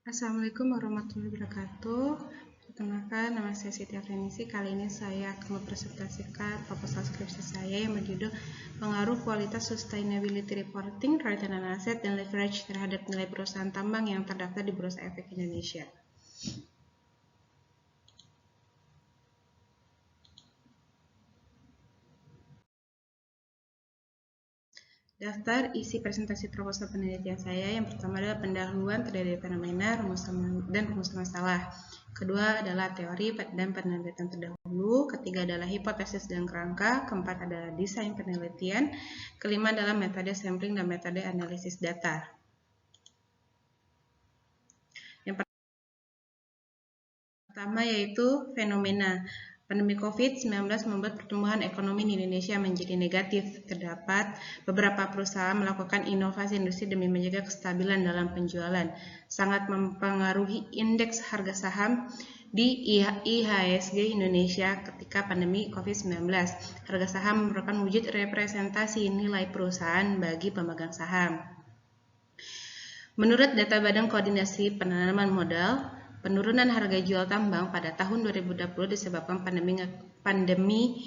Assalamualaikum warahmatullahi wabarakatuh. Perkenalkan, nama saya Siti Afrenisi. Kali ini saya akan mempresentasikan proposal skripsi saya yang berjudul Pengaruh Kualitas Sustainability Reporting, Return on Asset, dan Leverage terhadap nilai perusahaan tambang yang terdaftar di Bursa Efek Indonesia. Daftar isi presentasi proposal penelitian saya. Yang pertama adalah pendahuluan terhadap fenomena, dan rumus masalah. Kedua adalah teori dan penelitian terdahulu. Ketiga adalah hipotesis dan kerangka. Keempat adalah desain penelitian. Kelima adalah metode sampling dan metode analisis data. Yang pertama yaitu fenomena. Pandemi COVID-19 membuat pertumbuhan ekonomi di Indonesia menjadi negatif. Terdapat beberapa perusahaan melakukan inovasi industri demi menjaga kestabilan dalam penjualan. Sangat mempengaruhi indeks harga saham di IHSG Indonesia ketika pandemi COVID-19. Harga saham merupakan wujud representasi nilai perusahaan bagi pemegang saham. Menurut data Badan Koordinasi Penanaman Modal, penurunan harga jual tambang pada tahun 2020 disebabkan pandemi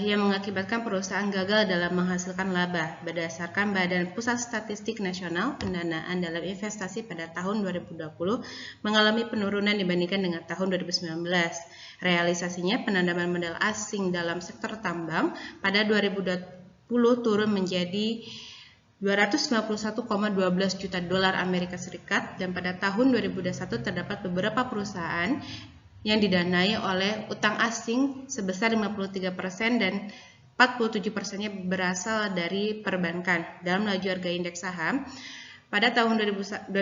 yang mengakibatkan perusahaan gagal dalam menghasilkan laba. Berdasarkan Badan Pusat Statistik Nasional, pendanaan dalam investasi pada tahun 2020 mengalami penurunan dibandingkan dengan tahun 2019. Realisasinya, penanaman modal asing dalam sektor tambang pada 2020 turun menjadi 291,12 juta dolar Amerika Serikat, dan pada tahun 2021 terdapat beberapa perusahaan yang didanai oleh utang asing sebesar 53% dan 47%-nya berasal dari perbankan. Dalam laju harga indeks saham pada tahun 2021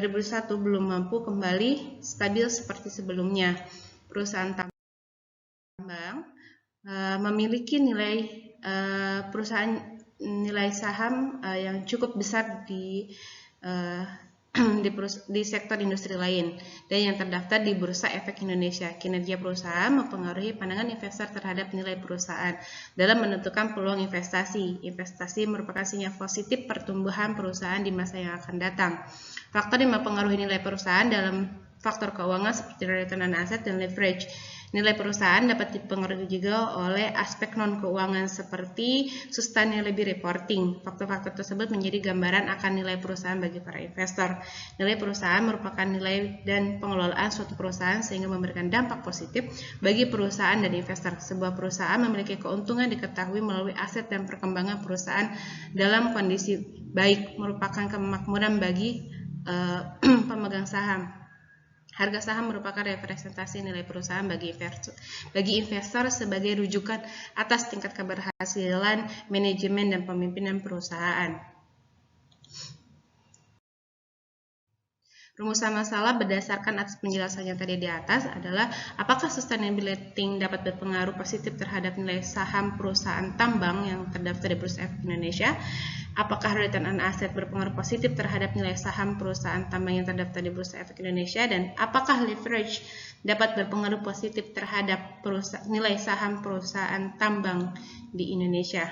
belum mampu kembali stabil seperti sebelumnya. Perusahaan tambang memiliki nilai saham yang cukup besar di sektor industri lain dan yang terdaftar di Bursa Efek Indonesia. Kinerja perusahaan mempengaruhi pandangan investor terhadap nilai perusahaan dalam menentukan peluang investasi. Investasi merupakan sinyal positif pertumbuhan perusahaan di masa yang akan datang. Faktor yang mempengaruhi nilai perusahaan dalam faktor keuangan seperti return on asset dan leverage. Nilai perusahaan dapat dipengaruhi juga oleh aspek non-keuangan seperti sustainability reporting. Faktor-faktor tersebut menjadi gambaran akan nilai perusahaan bagi para investor. Nilai perusahaan merupakan nilai dan pengelolaan suatu perusahaan sehingga memberikan dampak positif bagi perusahaan dan investor. Sebuah perusahaan memiliki keuntungan diketahui melalui aset dan perkembangan perusahaan dalam kondisi baik, merupakan kemakmuran bagi pemegang saham. Harga saham merupakan representasi nilai perusahaan bagi investor sebagai rujukan atas tingkat keberhasilan manajemen dan pemimpinan perusahaan. Rumusan masalah berdasarkan atas penjelasannya tadi di atas adalah apakah sustainability dapat berpengaruh positif terhadap nilai saham perusahaan tambang yang terdaftar di Bursa Efek Indonesia? Apakah return on asset berpengaruh positif terhadap nilai saham perusahaan tambang yang terdaftar di Bursa Efek Indonesia? Dan apakah leverage dapat berpengaruh positif terhadap nilai saham perusahaan tambang di Indonesia?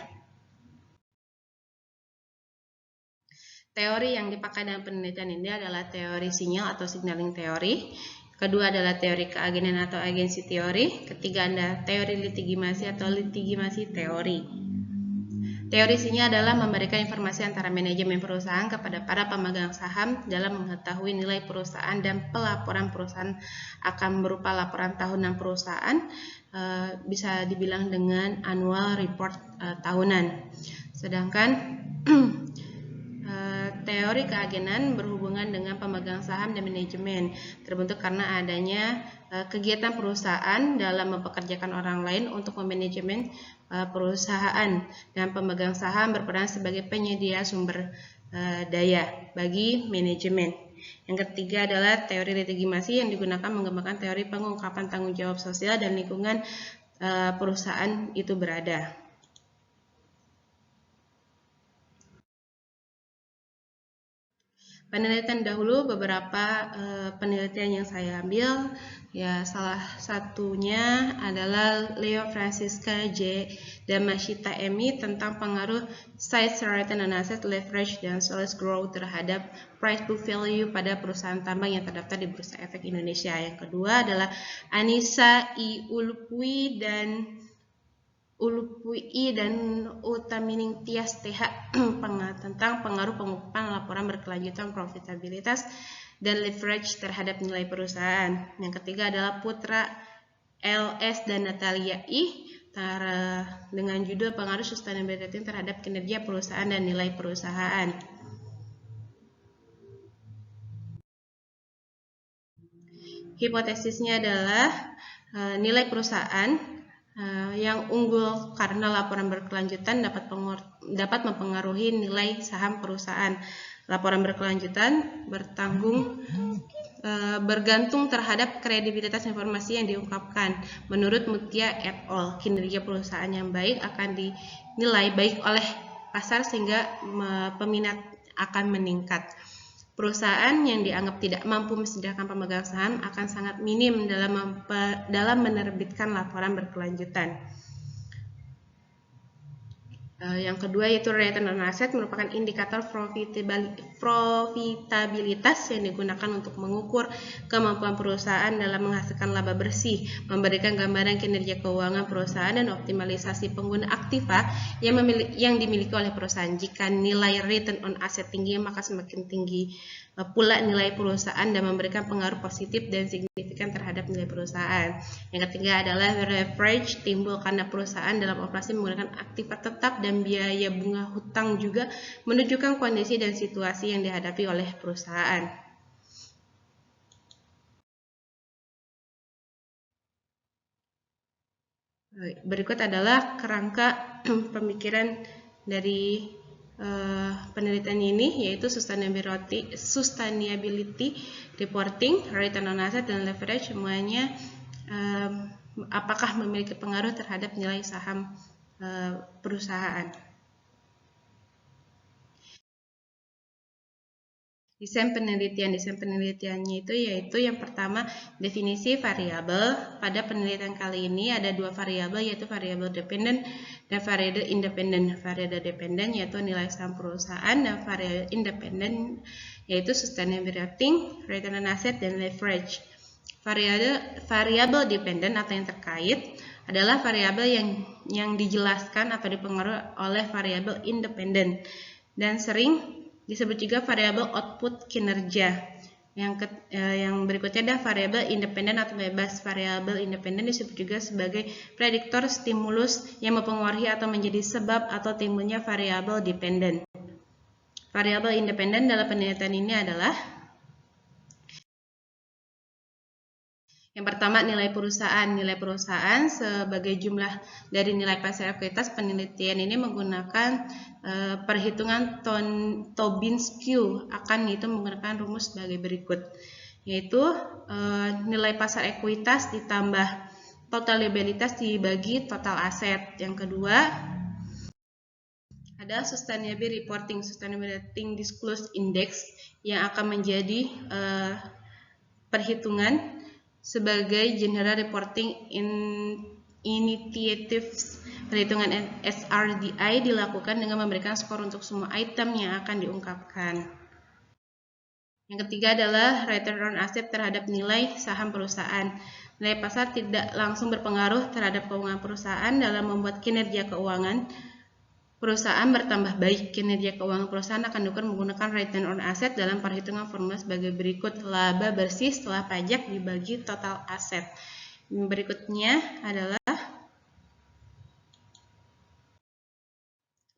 Teori yang dipakai dalam penelitian ini adalah teori sinyal atau signaling teori. Kedua adalah teori keagenan atau agensi teori. Ketiga adalah teori litigimasi atau litigimasi teori. Teori sinyal adalah memberikan informasi antara manajemen perusahaan kepada para pemegang saham dalam mengetahui nilai perusahaan, dan pelaporan perusahaan akan berupa laporan tahunan perusahaan, bisa dibilang dengan annual report tahunan. Sedangkan teori keagenan berhubungan dengan pemegang saham dan manajemen, terbentuk karena adanya kegiatan perusahaan dalam mempekerjakan orang lain untuk memanajemen perusahaan, dan pemegang saham berperan sebagai penyedia sumber daya bagi manajemen. Yang ketiga adalah teori litigimasi yang digunakan mengembangkan teori pengungkapan tanggung jawab sosial dan lingkungan perusahaan itu berada. Penelitian dahulu, beberapa penelitian yang saya ambil Ya, salah satunya adalah Leo Francisca J. dan Mashita Emi tentang pengaruh size return on asset, leverage, dan sales growth terhadap price to value pada perusahaan tambang yang terdaftar di Bursa Efek Indonesia. Yang kedua adalah Anissa I. Ulpui dan Utamining Tias TH tentang pengaruh pengukuhan laporan berkelanjutan profitabilitas dan leverage terhadap nilai perusahaan. Yang ketiga adalah Putra LS dan Natalia I dengan judul pengaruh sustainability terhadap kinerja perusahaan dan nilai perusahaan. Hipotesisnya adalah nilai perusahaan yang unggul karena laporan berkelanjutan dapat mempengaruhi nilai saham perusahaan. Laporan berkelanjutan bergantung terhadap kredibilitas informasi yang diungkapkan. Menurut Mutia et al., kinerja perusahaan yang baik akan dinilai baik oleh pasar sehingga peminat akan meningkat. Perusahaan yang dianggap tidak mampu mesediakan pemegang saham akan sangat minim dalam menerbitkan laporan berkelanjutan. Yang kedua yaitu return on asset merupakan indikator profitabilitas yang digunakan untuk mengukur kemampuan perusahaan dalam menghasilkan laba bersih, memberikan gambaran kinerja keuangan perusahaan dan optimalisasi pengguna aktiva yang dimiliki oleh perusahaan. Jika nilai return on asset tinggi, maka semakin tinggi pula nilai perusahaan dan memberikan pengaruh positif dan signifikan terhadap nilai perusahaan. Yang ketiga adalah leverage, timbul karena perusahaan dalam operasi menggunakan aktiva tetap dan biaya bunga hutang juga menunjukkan kondisi dan situasi yang dihadapi oleh perusahaan. Berikut adalah kerangka pemikiran dari penelitian ini, yaitu sustainability reporting, return on asset, dan leverage. Semuanya apakah memiliki pengaruh terhadap nilai saham perusahaan. Desain penelitiannya itu yaitu yang pertama definisi variabel. Pada penelitian kali ini ada dua variabel, yaitu variabel dependent dan variabel independent. Variabel dependent yaitu nilai saham perusahaan dan variabel independent yaitu sustainability rating, return on asset, dan leverage. Variabel dependent atau yang terkait adalah variabel yang dijelaskan atau dipengaruhi oleh variabel independent dan sering disebut juga variabel output kinerja. Yang berikutnya adalah variabel independen atau bebas. Variabel independen disebut juga sebagai prediktor stimulus yang mempengaruhi atau menjadi sebab atau timbulnya variabel dependen. Variabel independen dalam penelitian ini adalah yang pertama nilai perusahaan. Nilai perusahaan sebagai jumlah dari nilai pasar ekuitas. Penelitian ini menggunakan perhitungan Tobin-Skew. Itu menggunakan rumus sebagai berikut, yaitu nilai pasar ekuitas ditambah total liabilitas dibagi total aset. Yang kedua ada Sustainability Reporting, Sustainability Disclosure Index, yang akan menjadi perhitungan sebagai General Reporting Initiatives. Perhitungan SRDI dilakukan dengan memberikan skor untuk semua item yang akan diungkapkan. Yang ketiga adalah return on asset terhadap nilai saham perusahaan. Nilai pasar tidak langsung berpengaruh terhadap keuangan perusahaan dalam membuat kinerja keuangan perusahaan bertambah baik. Kinerja keuangan perusahaan akan diukur menggunakan return on asset dalam perhitungan formula sebagai berikut: laba bersih setelah pajak dibagi total aset. Berikutnya adalah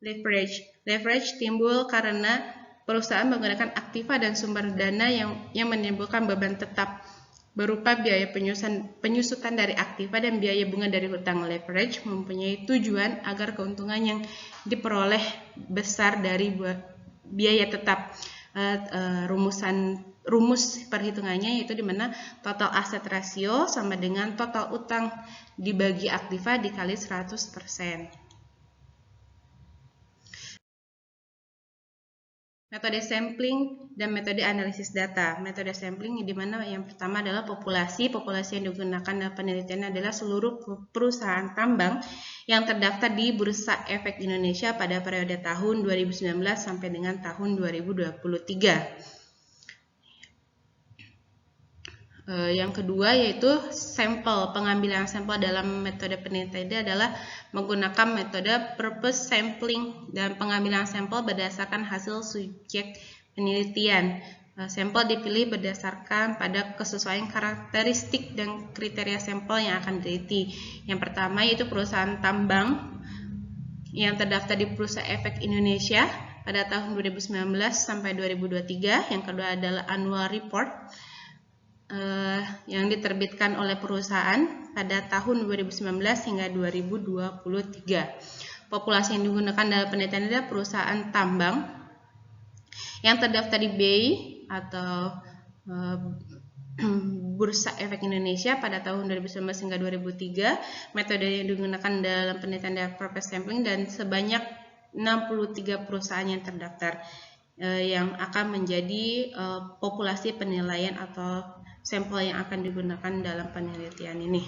leverage. Leverage timbul karena perusahaan menggunakan aktiva dan sumber dana yang menimbulkan beban tetap berupa biaya penyusutan dari aktiva dan biaya bunga dari hutang. Leverage mempunyai tujuan agar keuntungan yang diperoleh besar dari biaya tetap. Rumus perhitungannya yaitu dimana total aset rasio sama dengan total utang dibagi aktiva dikali 100%. Metode sampling dan metode analisis data. Metode sampling di mana yang pertama adalah populasi. Populasi yang digunakan dalam penelitian adalah seluruh perusahaan tambang yang terdaftar di Bursa Efek Indonesia pada periode tahun 2019 sampai dengan tahun 2023. Yang kedua yaitu sampel. Pengambilan sampel dalam metode penelitian adalah menggunakan metode purpose sampling dan pengambilan sampel berdasarkan hasil subjek penelitian. Sampel dipilih berdasarkan pada kesesuaian karakteristik dan kriteria sampel yang akan diteliti. Yang pertama yaitu perusahaan tambang yang terdaftar di Bursa Efek Indonesia pada tahun 2019 sampai 2023. Yang kedua adalah annual report yang diterbitkan oleh perusahaan pada tahun 2019 hingga 2023. Populasi yang digunakan dalam penelitian adalah perusahaan tambang yang terdaftar di BEI atau Bursa Efek Indonesia pada tahun 2019 hingga 2003. Metode yang digunakan dalam penelitian adalah purpose sampling dan sebanyak 63 perusahaan yang terdaftar yang akan menjadi populasi penilaian atau sampel yang akan digunakan dalam penelitian ini.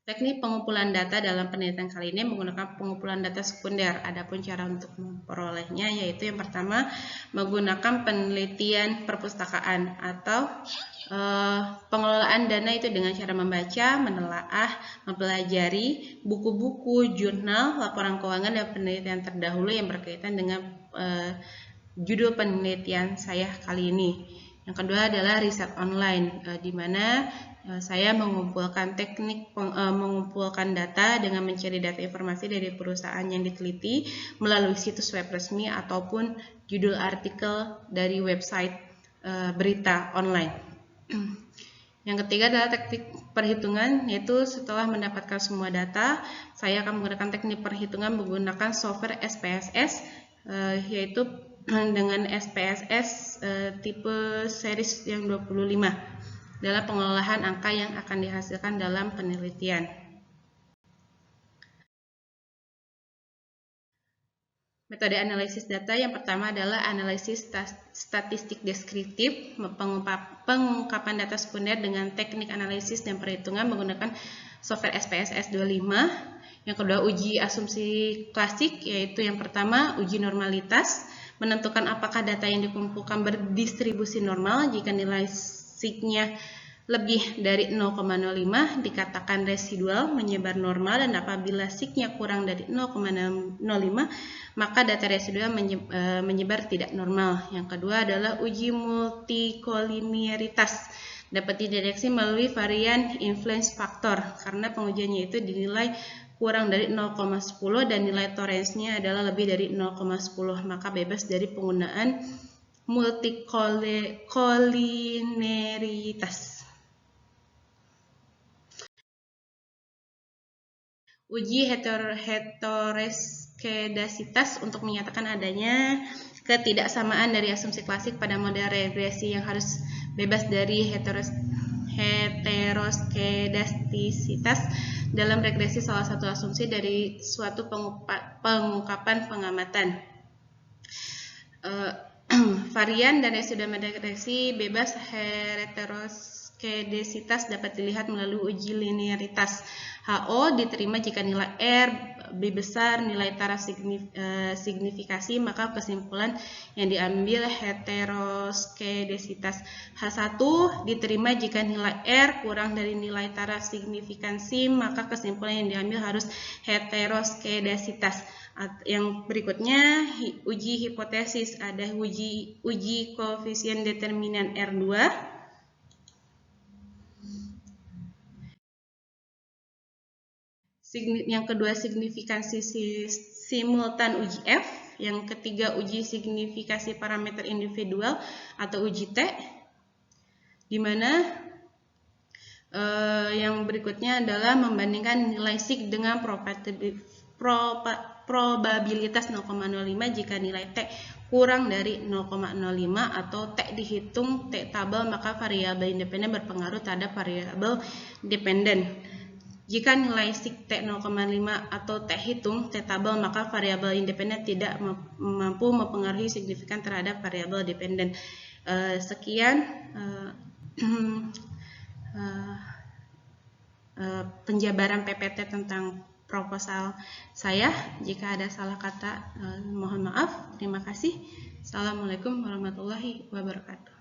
Teknik pengumpulan data dalam penelitian kali ini menggunakan pengumpulan data sekunder. Adapun cara untuk memperolehnya yaitu yang pertama menggunakan penelitian perpustakaan atau pengelolaan dana itu dengan cara membaca, menelaah, mempelajari buku-buku, jurnal, laporan keuangan dan penelitian terdahulu yang berkaitan dengan judul penelitian saya kali ini. Yang kedua adalah riset online, di mana saya mengumpulkan mengumpulkan data dengan mencari data informasi dari perusahaan yang diteliti melalui situs web resmi ataupun judul artikel dari website berita online. Yang ketiga adalah teknik perhitungan, yaitu setelah mendapatkan semua data, saya akan menggunakan teknik perhitungan menggunakan software SPSS, yaitu dengan SPSS tipe series yang 25 dalam pengelolaan angka yang akan dihasilkan dalam penelitian. Metode analisis data yang pertama adalah analisis statistik deskriptif, pengungkapan data sekunder dengan teknik analisis dan perhitungan menggunakan software SPSS 25. Yang kedua uji asumsi klasik, yaitu yang pertama uji normalitas, menentukan apakah data yang dikumpulkan berdistribusi normal. Jika nilai signya lebih dari 0,05 dikatakan residual menyebar normal, dan apabila signya kurang dari 0,05 maka data residual menyebar tidak normal. Yang kedua adalah uji multikolinearitas, dapat dideteksi melalui varian influence factor karena pengujiannya itu dinilai kurang dari 0,10 dan nilai toleransinya adalah lebih dari 0,10, maka bebas dari penggunaan multikolinearitas. Uji heteroskedasitas untuk menyatakan adanya ketidaksamaan dari asumsi klasik pada model regresi yang harus bebas dari heteroskedastisitas dalam regresi salah satu asumsi dari suatu pengungkapan pengamatan. Varian dan residu regresi bebas heteroskedasitas dapat dilihat melalui uji linearitas. HO diterima jika nilai R lebih besar nilai taraf signifikasi, maka kesimpulan yang diambil heteroskedasitas. H1 diterima jika nilai R kurang dari nilai taraf signifikansi, maka kesimpulan yang diambil harus heteroskedasitas. Yang berikutnya uji hipotesis, ada uji koefisien determinan R2. Yang kedua signifikansi simultan uji F. Yang ketiga uji signifikasi parameter individual atau uji T, di mana yang berikutnya adalah membandingkan nilai sig dengan probabilitas 0,05 jika nilai T kurang dari 0,05 atau T dihitung T tabel, maka variabel independen berpengaruh terhadap variabel dependen. Jika nilai SIK T 0,5 atau T hitung, T tabel, maka variabel independen tidak mampu mempengaruhi signifikan terhadap variabel dependen. Sekian penjabaran PPT tentang proposal saya. Jika ada salah kata, mohon maaf. Terima kasih. Assalamualaikum warahmatullahi wabarakatuh.